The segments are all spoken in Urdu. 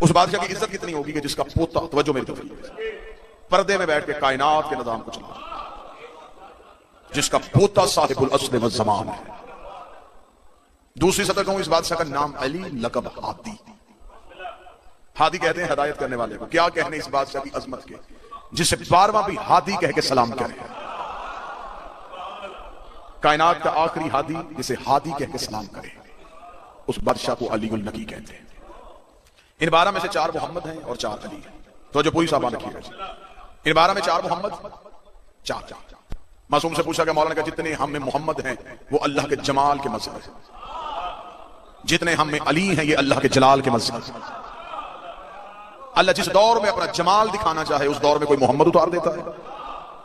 اس بادشاہ کی عزت کتنی ہوگی کہ جس کا پوتا، توجہ میری طرف، پردے میں بیٹھ کے کائنات کے نظام کو چلا، جس کا پوتا صاحب الاصل والزمان ہے۔ دوسری سطح کہوں، اس بادشاہ کا نام علی، لقب ہادی۔ ہادی کہتے ہیں ہدایت کرنے والے کو۔ کیا کہنے اس بادشاہ کی عظمت کے، جسے 12واں بھی ہادی کہہ کے سلام کرے۔ کائنات کا آخری ہادی جسے ہادی کہہ کے سلام کرے، اس بادشاہ کو علی النقی کہتے ہیں۔ ان 12 میں سے 4 محمد ہیں اور 4 علی ہیں۔ تو جو پوری صاحبان رکھیے گا، ان 12 میں 4 محمد، 4 معصوم سے پوچھا کہ مولانا کہ جتنے ہم میں محمد ہیں وہ اللہ کے جمال کے مظہر ہیں، جتنے ہم میں علی ہیں یہ اللہ کے جلال کے مظہر ہیں۔ اللہ جس دور میں اپنا جمال دکھانا چاہے اس دور میں کوئی محمد اتار دیتا ہے،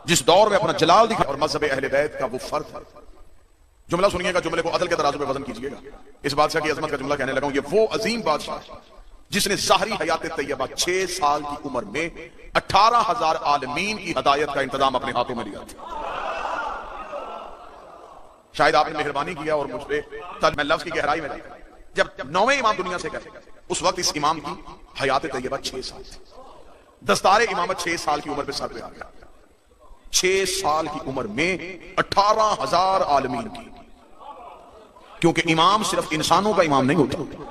جس دور میں اپنا جلال دکھا، اور مذہب اہل بیت کا وہ فرد ہے۔ جملہ سنیے گا، جملے کو عدل کے ترازو پہ وزن کیجئے گا۔ اس بادشاہ کی عظمت کا جملہ کہنے لگا ہوں، یہ وہ عظیم بادشاہ جس نے ظاہری حیات طیبہ 6 سال کی عمر میں 18,000 عالمین کی ہدایت کا انتظام اپنے ہاتھوں میں لیا تھا۔ شاید آپ نے مہربانی کیا اور مجھ پہ میں لفظ کی گہرائی میں جاتا، جب 9ویں امام دنیا سے گئے اس وقت اس امام کی حیات طیبہ 6 سال تھی۔ دستار امامت 6 سال کی عمر پہ سر پہ آ گیا۔ 6 سال کی عمر میں 18,000 عالمین کی، کیونکہ امام صرف انسانوں کا امام نہیں ہوتا۔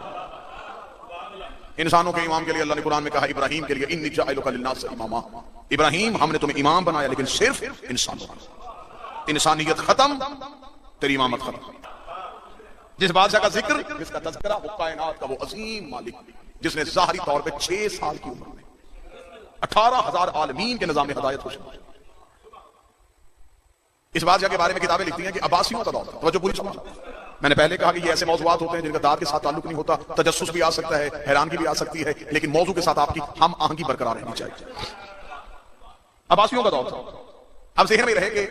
انسانوں کے امام کے لیے اللہ نے قرآن میں کہا ابراہیم کے لیے انی جاعلک للناس اماما، ابراہیم ہم نے تمہیں امام بنایا، لیکن صرف انسانوں کا۔ انسانیت ختم، تیری امامت ختم۔ جس بادشاہ کا ذکر، جس کا تذکرہ، وہ کائنات کا وہ عظیم مالک جس نے ظاہری طور پہ 6 سال کی عمر میں 18,000 عالمین کے نظام ہدایت کو شامل۔ اس بادشاہ کے بارے میں کتابیں لکھتی ہیں کہ عباسیوں کا دور تھا۔ توجہ پوری سمجھ۔ میں نے پہلے کہا کہ یہ ایسے موضوعات ہوتے ہیں جن کا دار کے ساتھ تعلق نہیں ہوتا، تجسس بھی آ سکتا ہے، حیرانگی بھی آ سکتی ہے، لیکن موضوع کے ساتھ آپ کی ہم آہنگی برقرار رہنی چاہیے۔ عباسیوں کا دور تھا۔ اب ذہن میں رہے کہ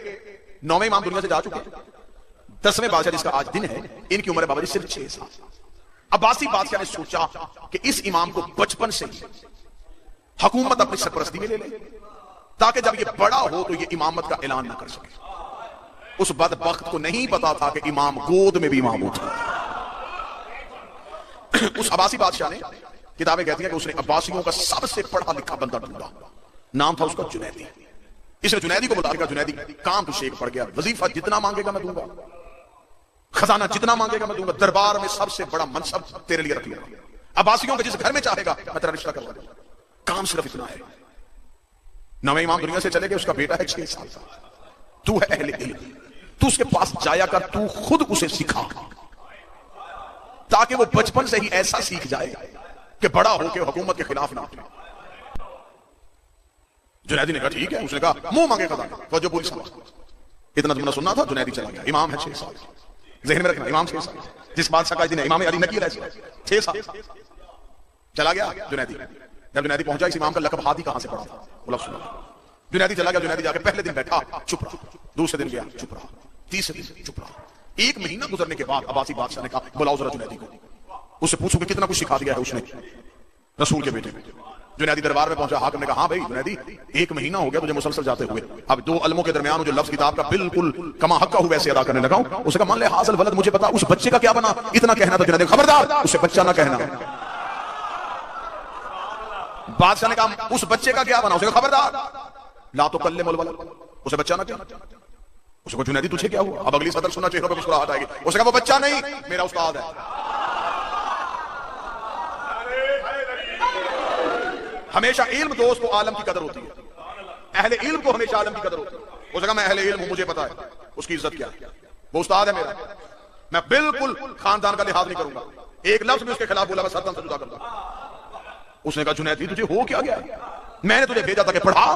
9ویں امام دنیا سے جا چکے، 10ویں بادشاہ جس کا آج دن ہے، ان کی عمر بابا جی صرف 6 سال۔ عباسی بادشاہ نے سوچا کہ اس امام کو بچپن سے حکومت اپنی سرپرستی میں لے لے، تاکہ جب یہ بڑا ہو تو یہ امامت کا اعلان نہ کر سکے۔ اس بدبخت کو نہیں پتا تھا کہ امام گود میں بھی امام ہوتا ہے۔ اس عباسی بادشاہ نے، کتابیں کہتی ہیں کہ اس نے عباسیوں کا سب سے پڑھا لکھا بندہ ڈھونڈا، نام تھا اس کا جنیدی۔ اس نے جنیدی کو بلا کر، جنیدی کام تو شیخ پڑ گیا، وظیفہ جتنا مانگے گا میں دوں گا، خزانہ جتنا مانگے گا میں دوں گا، دربار میں سب سے بڑا منصب تیرے لیے رکھ لیا، عباسیوں کے جس گھر میں چاہے گا میں تیرا رشتہ کروا دوں گا، کام صرف اتنا ہے۔ 9ویں امام دنیا سے چلے گئے، اس کا بیٹا ہے 6 سال کا، تو ہے اہل علم، تو اس کے پاس جایا کر، تو خود اسے سکھا، تاکہ وہ بچپن سے ہی ایسا سیکھ جائے کہ بڑا ہو کے حکومت کے خلاف نہ اٹھے۔ جنیدی نے کہا ٹھیک ہے۔ اس نے کہا منہ مانگے خزانہ۔ توجہ پوری سمجھ۔ اتنا جملہ سننا تھا، جنیدی چلا گیا۔ امام ہے 6 سال، ذہن میں رکھنا، امام 6 سال، جس بادشاہ کا دن ہے امام علی نقی علیہ السلام 6 سال چلا گیا جنیدی۔ جب جنیدی پہنچا، اس امام کا لقب ہادی کہاں سے پڑا تھا وہ لفظ سنا۔ جنیدی چلا گیا، جنیدی جا کے پہلے دن بیٹھا چپ رہا، دوسرے دن گیا چپ رہا، تیسرے دن چپ رہا۔ 1 مہینہ گزرنے کے بعد عباسی بادشاہ نے کہا بلاؤ ذرا جنیدی کو، اس سے پوچھو کہ کتنا کچھ سکھا دیا ہے اس نے رسول کے بیٹے کو۔ جنیدی دربار میں پہنچا، حاکم نے کہا ہاں بھائی جنیدی 1 مہینہ ہو گیا تجھے مسلسل جاتے ہوئے، اب 2 علموں کے درمیان جو لفظ کتاب کا بالکل کما حق کا ہو ویسے ادا کرنے لگا ہوں۔ اسے کہا مان لے حاصل ولد، مجھے پتا اس بچے کا کیا بنا، اتنا کہنا تھا جنیدی، خبردار اسے بچہ نہ کہنا۔ بادشاہ نے کہا اس بچے کا کیا بنا، اسے کہا خبردار لا تکلم الولد، اسے بچہ نہ کہنا۔ اسے کہا جنیدی تجھے کیا ہوا، اب اگلی سطر سننا، چہروں پہ مسکراہٹ آئے گی۔ اسے کہا وہ بچہ نہیں، میرا استاد ہے۔ ہمیشہ علم دوست کو عالم کی قدر ہوتی ہے، اہل علم کو ہمیشہ عالم کی قدر ہوتی ہے۔ اسے کہا میں اہل علم ہوں، مجھے پتا ہے اس کی عزت کیا ہے، وہ استاد ہے میرا، میں بالکل خاندان کا لحاظ نہیں کروں گا، ایک لفظ بھی اس کے خلاف بولا میں سرطان سے جدا کروں گا۔ اس نے کہا جنیدی تجھے ہو کیا گیا، میں نے تجھے بھیجا تھا کہ پڑھا،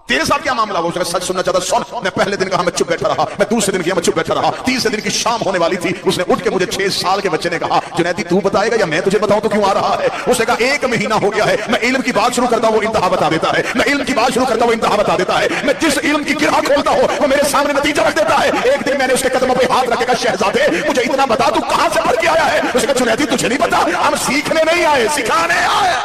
تیرے ساتھ کیا معاملہ ہوا؟ اس نے کہا سچ سننا چاہتا سن۔ میں پہلے دن کہا میں چپ بیٹھا رہا، میں دوسرے دن کیا میں چپ بیٹھا رہا، تیسرے دن کی شام ہونے والی تھی، اس نے اٹھ کے مجھے 6 سال کے بچے نے کہا جنیدی تو بتائے گا یا میں تجھے بتاؤں تو کیوں آ رہا ہے؟ اس نے کہا 1 مہینہ ہو گیا ہے، میں علم کی بات شروع کرتا ہوں وہ انتہا بتا دیتا ہے، میں علم کی بات شروع کرتا ہوں وہ انتہا بتا دیتا ہے، میں جس علم کی گرہ کھولتا ہوں وہ میرے سامنے نتیجہ رکھ دیتا ہے۔ ایک دن میں نے اس کے قدموں پہ ہاتھ رکھے، کہا شہزادے مجھے اتنا بتا تو کہاں سے پڑھ کے آیا ہے؟ اس نے کہا جنیدی تجھے نہیں پتا، ہم سیکھنے نہیں آئے، سکھانے آئے۔